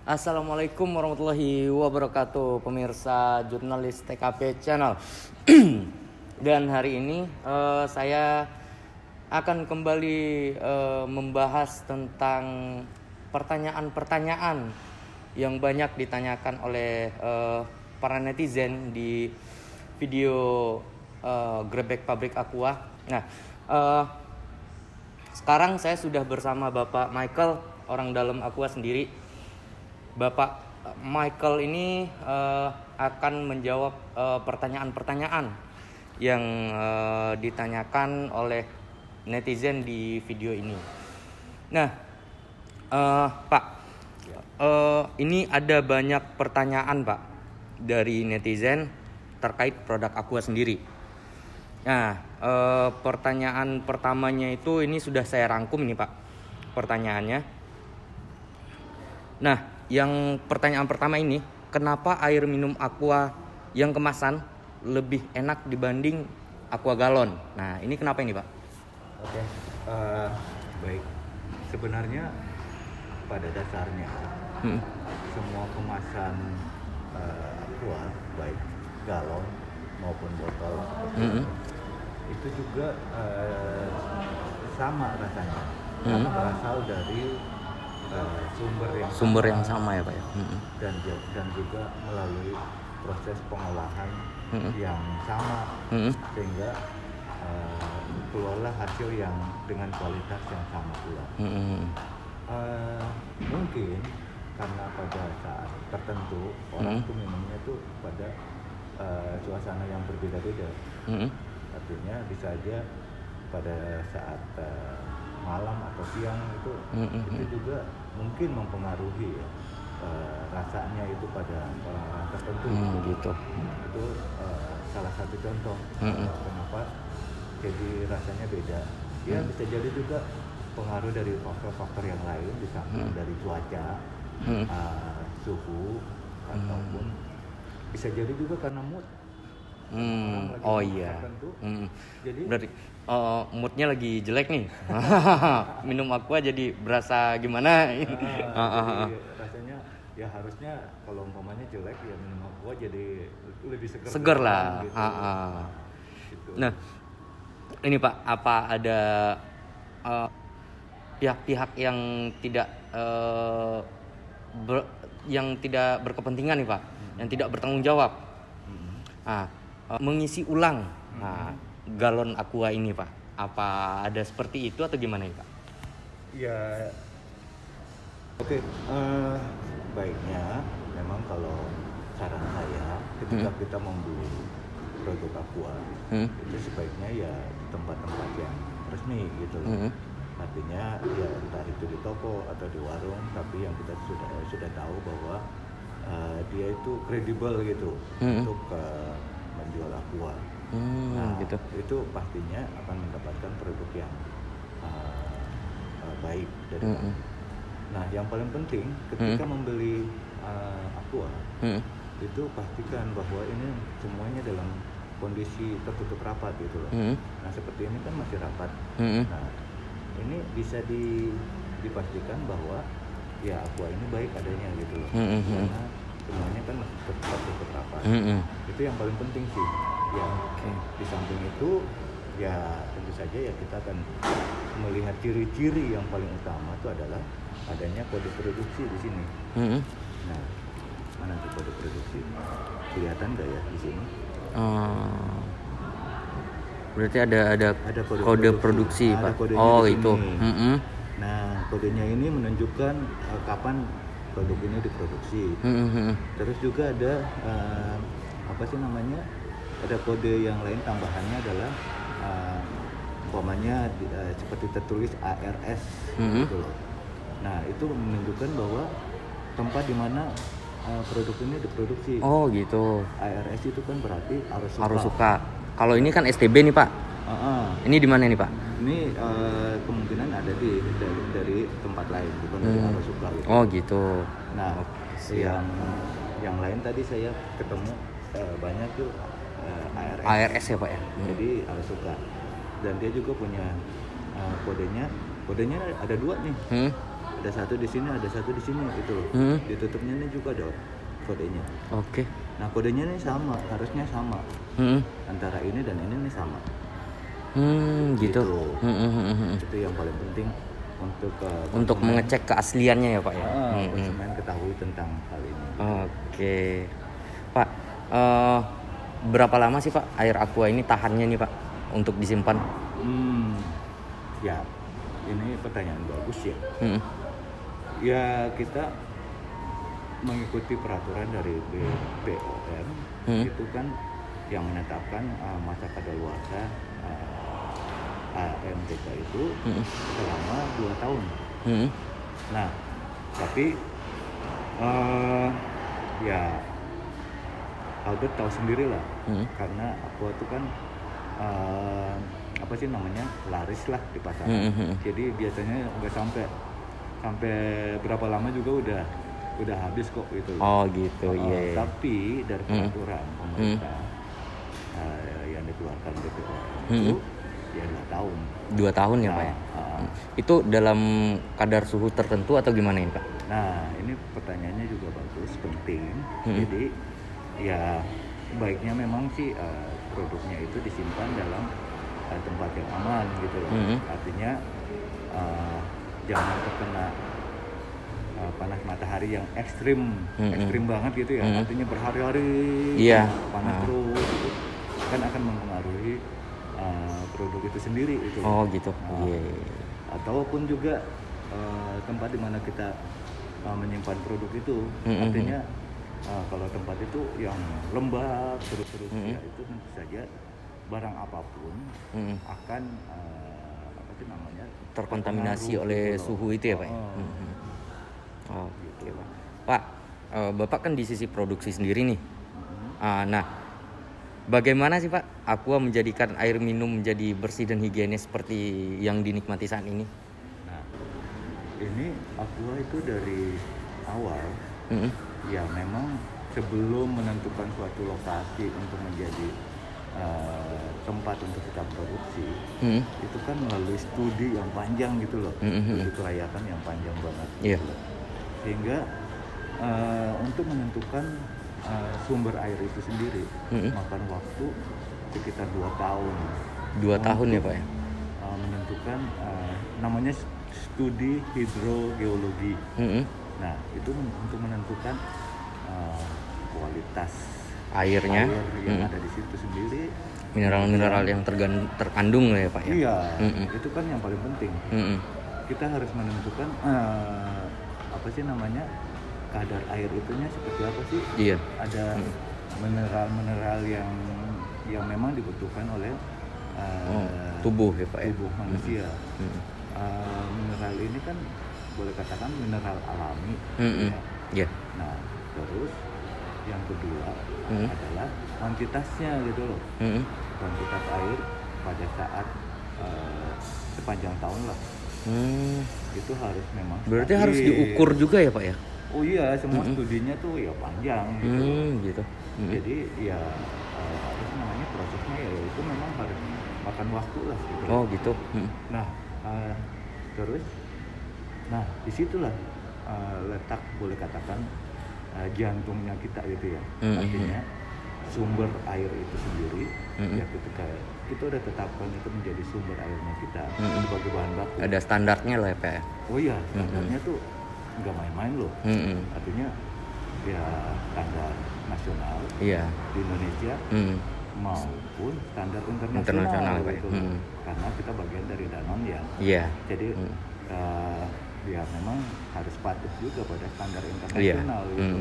Assalamualaikum warahmatullahi wabarakatuh, pemirsa jurnalis TKP Channel. Dan hari ini saya akan kembali membahas tentang pertanyaan-pertanyaan yang banyak ditanyakan oleh para netizen di video Grebek Pabrik Aqua. Nah, sekarang saya sudah bersama Bapak Michael, orang dalam Aqua sendiri. Bapak Michael ini akan menjawab pertanyaan-pertanyaan yang ditanyakan oleh netizen di video ini. Nah, Pak, ini ada banyak pertanyaan, Pak, dari netizen terkait produk Aqua sendiri. Nah, pertanyaan pertamanya itu ini sudah saya rangkum ini, Pak, pertanyaannya. Nah, yang pertanyaan pertama ini, kenapa air minum Aqua yang kemasan lebih enak dibanding Aqua galon? Nah, ini kenapa ini, Pak? Oke, baik. Sebenarnya pada dasarnya semua kemasan Aqua, baik galon maupun botol itu juga sama rasanya, karena berasal dari sumber yang sama ya, Pak, ya. Dan juga melalui proses pengolahan yang sama, sehingga keluarlah hasil yang dengan kualitas yang sama pula. Mungkin karena pada saat tertentu orang tuh minumnya tuh pada suasana yang berbeda-beda. Artinya bisa aja pada saat malam atau siang itu juga mungkin mempengaruhi ya, rasanya itu pada orang-orang tertentu. Gitu. Itu salah satu contoh kenapa jadi rasanya beda. Ya bisa jadi juga pengaruh dari faktor-faktor yang lain, di samping dari cuaca, suhu, ataupun bisa jadi juga karena mood. Oh iya. Jadi berarti moodnya lagi jelek nih. Minum Aqua jadi berasa gimana? jadi rasanya ya harusnya kalau umpamanya jelek ya minum Aqua jadi lebih seger lah. Gitu. Gitu. Nah, ini Pak, apa ada pihak-pihak yang tidak berkepentingan nih, Pak, yang tidak bertanggung jawab, mengisi ulang galon Aqua ini, Pak? Apa ada seperti itu atau gimana nih, Pak? Ya, oke. Baiknya memang kalau saran saya ketika kita membeli produk Aqua itu sebaiknya ya di tempat-tempat yang resmi gitu loh. Artinya ya entah itu di toko atau di warung, tapi yang kita sudah tahu bahwa dia itu kredibel gitu untuk menjual Aqua. Gitu. Itu pastinya akan mendapatkan produk yang baik dari kami. Nah, yang paling penting ketika membeli Aqua itu pastikan bahwa ini semuanya dalam kondisi tertutup rapat gitu loh. Nah, seperti ini kan masih rapat. Nah, ini bisa dipastikan bahwa ya Aqua ini baik adanya gitu loh. Karena semuanya kan masih tertutup rapat. Itu yang paling penting sih. Ya, di samping itu ya tentu saja ya kita akan melihat ciri-ciri yang paling utama itu adalah adanya kode produksi di sini. Nah, mana tuh kode produksi? Kelihatan nggak ya di sini? Berarti ada kode produksi, Pak. Itu. Nah, kodenya ini menunjukkan kapan produk ini diproduksi. Terus juga ada apa sih namanya? Ada kode yang lain tambahannya adalah umpamanya seperti tertulis ARS gitu loh. Nah, itu menunjukkan bahwa tempat di mana produk ini diproduksi. Oh, gitu. ARS itu kan berarti Arosuka. Kalau ini kan STB nih, Pak. Ini di mana nih, Pak? Ini kemungkinan ada dari tempat lain, bukan dari Arosuka gitu. Oh, gitu. Nah, yang lain tadi saya ketemu banyak tuh ARS ya, Pak ya. Jadi Arosuka. Dan dia juga punya kodenya ada dua nih. ada satu di sini, ada satu di sini gitu loh. Ditutupnya ini juga ada kodenya. Oke. Nah kodenya ini sama, harusnya sama antara ini dan ini nih sama. Gitu. Itu yang paling penting untuk mengecek keasliannya ya Pak ya. Konsumen ketahui tentang hal ini. Oke, Pak. Berapa lama sih Pak air aqua ini tahannya nih Pak untuk disimpan? Ya, ini pertanyaan bagus ya. Ya kita mengikuti peraturan dari BPOM itu kan yang menetapkan masa kadaluarsa AMTK itu selama 2 tahun. Nah, tapi ya Albert tahu sendiri lah, karena aqua itu kan apa sih namanya, laris lah di pasaran. Jadi biasanya nggak sampai berapa lama juga udah habis kok gitu. Oh gitu, iya. Tapi dari peraturan pemerintah yang dikeluarkan BPOM itu ya 2 tahun. 2 tahun ya Pak ya. Itu dalam kadar suhu tertentu atau gimana ini Pak? Nah ini pertanyaannya juga bagus, penting. Jadi ya baiknya memang sih produknya itu disimpan dalam tempat yang aman gitu loh. Artinya jangan terkena panas matahari yang ekstrim banget gitu ya. Artinya berhari-hari panas terus gitu. Kan akan mempengaruhi produk itu sendiri itu. Oh gitu. Ataupun juga tempat di mana kita menyimpan produk itu, artinya kalau tempat itu yang lembab terus ya itu tentu saja barang apapun akan apa sih namanya, terkontaminasi oleh suhu itu ya Pak. Oke Pak. Pak, Bapak kan di sisi produksi sendiri nih. Nah, bagaimana sih Pak aqua menjadikan air minum menjadi bersih dan higienis seperti yang dinikmati saat ini? Nah, ini aqua itu dari awal ya memang sebelum menentukan suatu lokasi untuk menjadi tempat untuk kita produksi, itu kan melalui studi yang panjang gitu loh, studi kelayakan yang panjang banget. Gitu loh. Sehingga untuk menentukan sumber air itu sendiri makan waktu sekitar 2 tahun. 2 tahun ya Pak ya? Menentukan namanya studi hidrogeologi. Nah itu untuk menentukan kualitas airnya yang ada di situ sendiri, mineral-mineral yang terkandung ya Pak ya? Iya, itu kan yang paling penting. Kita harus menentukan apa sih namanya, kadar air itunya seperti apa sih? Iya. Ada mineral-mineral yang memang dibutuhkan oleh tubuh ya Pak ya? Tubuh manusia. Mineral ini kan boleh katakan mineral alami. Ya. Nah, terus yang kedua adalah kuantitasnya gitu loh. Kuantitas air pada saat sepanjang tahun lah. Itu harus memang berarti harus diukur juga ya Pak ya? Oh iya, semua studinya tuh ya panjang gitu. Jadi ya apa sih namanya, prosesnya ya itu memang harus makan waktu lah gitu. Oh gitu. Nah terus disitulah letak boleh katakan jantungnya kita gitu ya. Artinya sumber air itu sendiri ya ketika kita udah tetapkan itu menjadi sumber airnya kita sebagai bahan baku. Ada standarnya lah ya Pak ya? Oh iya, standarnya tuh nggak main-main loh. Artinya ya standar nasional di Indonesia maupun standar internasional gitu. Karena kita bagian dari Danone ya. Jadi ya memang harus patuh juga pada standar internasional gitu.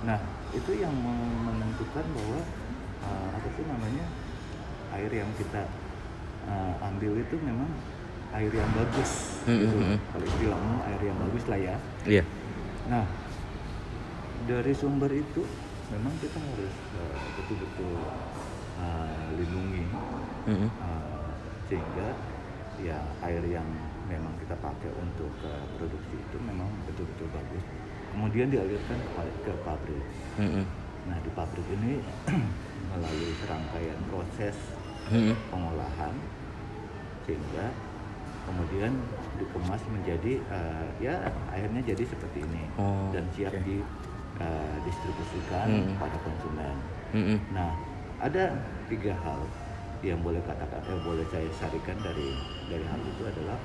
Nah itu yang menentukan bahwa apa sih namanya, air yang kita ambil itu memang air yang bagus gitu. Kalau istilahnya air yang bagus lah ya. Nah dari sumber itu memang kita harus betul-betul lindungi sehingga ya air yang memang kita pakai untuk produksi itu memang betul-betul bagus. Kemudian dialirkan ke pabrik. Nah di pabrik ini melalui serangkaian proses pengolahan sehingga kemudian dikemas menjadi ya akhirnya jadi seperti ini dan siap didistribusikan pada konsumen. Nah, ada 3 hal yang boleh saya sarikan dari hal itu adalah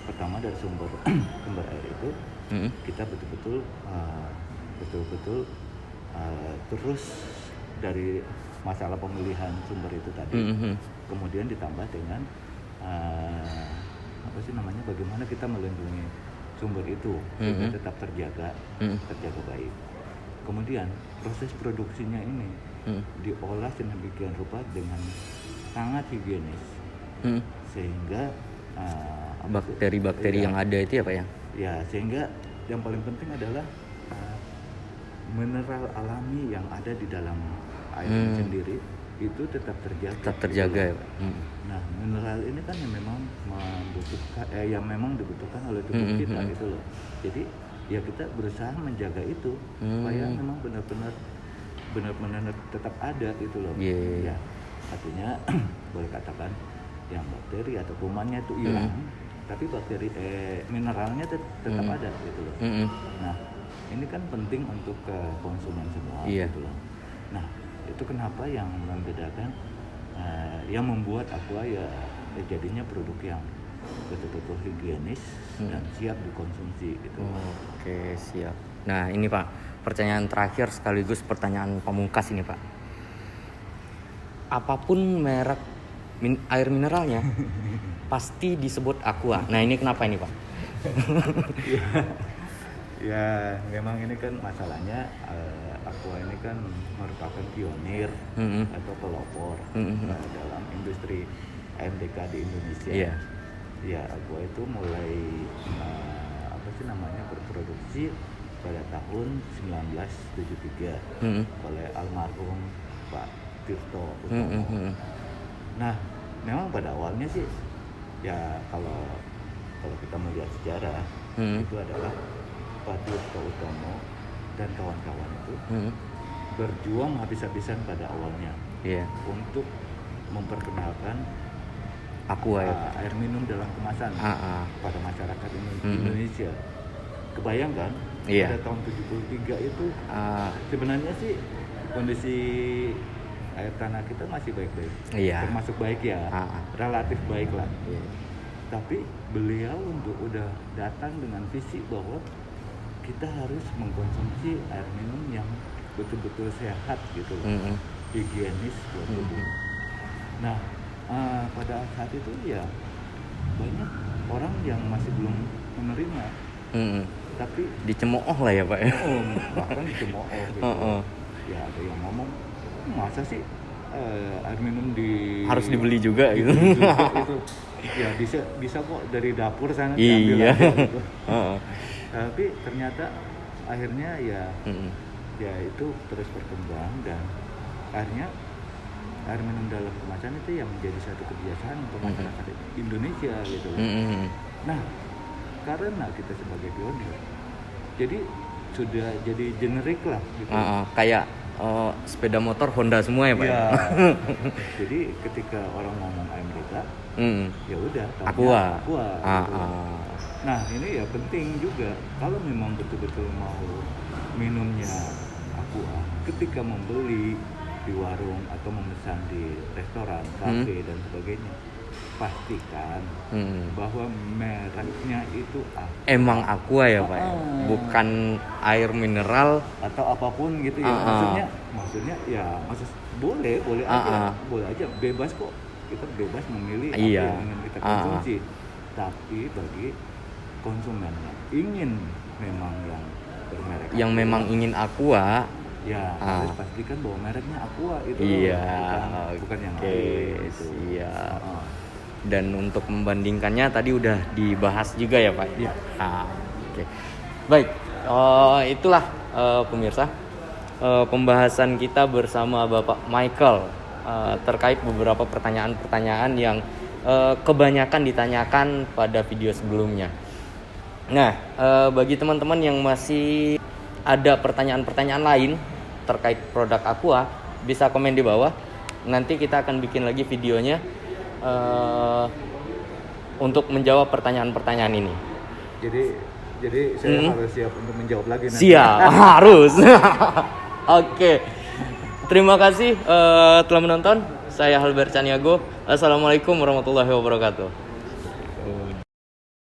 pertama dari sumber air itu kita betul-betul terus dari masalah pemilihan sumber itu tadi, kemudian ditambah dengan bagaimana kita melindungi sumber itu sehingga tetap terjaga baik. Kemudian proses produksinya ini diolah sedemikian rupa dengan sangat higienis sehingga bakteri-bakteri yang ada itu ya Pak ya? Ya, sehingga yang paling penting adalah mineral alami yang ada di dalam air sendiri itu tetap terjaga. Ya Pak. Nah, mineral ini kan yang memang dibutuhkan oleh tubuh kita gitu loh. Jadi ya kita berusaha menjaga itu supaya memang benar-benar tetap ada gitu loh. Ya, artinya boleh katakan yang bakteri atau kumannya itu hilang, tapi bakteri mineralnya tetap ada gitu loh. Nah, ini kan penting untuk konsumen semua gitu loh. Nah, itu kenapa yang membedakan yang membuat Aqua ya jadinya produk yang betul-betul higienis dan siap dikonsumsi gitu. Oke, siap. Nah, ini Pak, pertanyaan terakhir sekaligus pertanyaan pamungkas ini Pak. Apapun merek air mineralnya pasti disebut Aqua. Nah, ini kenapa ini Pak? Ya, memang ini kan masalahnya Aqua ini kan merupakan pionir atau pelopor dalam industri AMDK di Indonesia. Ya, Aqua itu mulai berproduksi pada tahun 1973 oleh almarhum Pak Tirto Utomo. Nah, memang pada awalnya sih ya kalau kita melihat sejarah itu adalah Pak Tirto Utomo dan kawan-kawan itu berjuang habis-habisan pada awalnya untuk memperkenalkan Aqua air minum dalam kemasan pada masyarakat Indonesia. Kebayangkan pada tahun 73 itu sebenarnya sih kondisi air tanah kita masih baik-baik, termasuk baik ya, relatif baik lah. Tapi beliau udah datang dengan visi bahwa kita harus mengkonsumsi air minum yang betul-betul sehat gitu, higienis buat tubuh. Nah, pada saat itu ya banyak orang yang masih belum menerima, tapi dicemooh lah ya Pak ya. Bahkan dicemooh gitu. Ya ada yang ngomong, masa sih air minum harus dibeli juga gitu. Itu ya bisa kok dari dapur sana diambil aja gitu. Tapi ternyata akhirnya ya itu terus berkembang dan akhirnya air minum dalam kemasan itu yang menjadi satu kebiasaan untuk masyarakat Indonesia gitu. Nah, karena kita sebagai pionir, jadi sudah jadi generik lah gitu. Kayak sepeda motor Honda semua ya Pak. Ya. Jadi ketika orang ngomong AMDK, ya udah Aqua. Gitu. Nah, ini ya penting juga kalau memang betul-betul mau minumnya Aqua, ketika membeli di warung atau memesan di restoran, kafe dan sebagainya, pastikan bahwa mereknya itu emang Aqua ya Pak, bukan air mineral atau apapun gitu ya. Maksudnya ya boleh aja, bebas kok, kita bebas memilih apa yang ingin kita konsumsi. Tapi bagi konsumen yang memang yang bermerek yang Aqua, memang ingin Aqua, ya harus pastikan bahwa mereknya Aqua itu bukan yang lain gitu. Dan untuk membandingkannya tadi udah dibahas juga ya Pak. Baik, itulah pemirsa pembahasan kita bersama Bapak Michael terkait beberapa pertanyaan-pertanyaan yang kebanyakan ditanyakan pada video sebelumnya. Nah, bagi teman-teman yang masih ada pertanyaan-pertanyaan lain terkait produk Aqua, bisa komen di bawah. Nanti kita akan bikin lagi videonya untuk menjawab pertanyaan-pertanyaan ini. Jadi saya harus siap untuk menjawab lagi nanti. Siap, harus. Oke. Terima kasih telah menonton. Saya Albert Caniago. Assalamualaikum warahmatullahi wabarakatuh.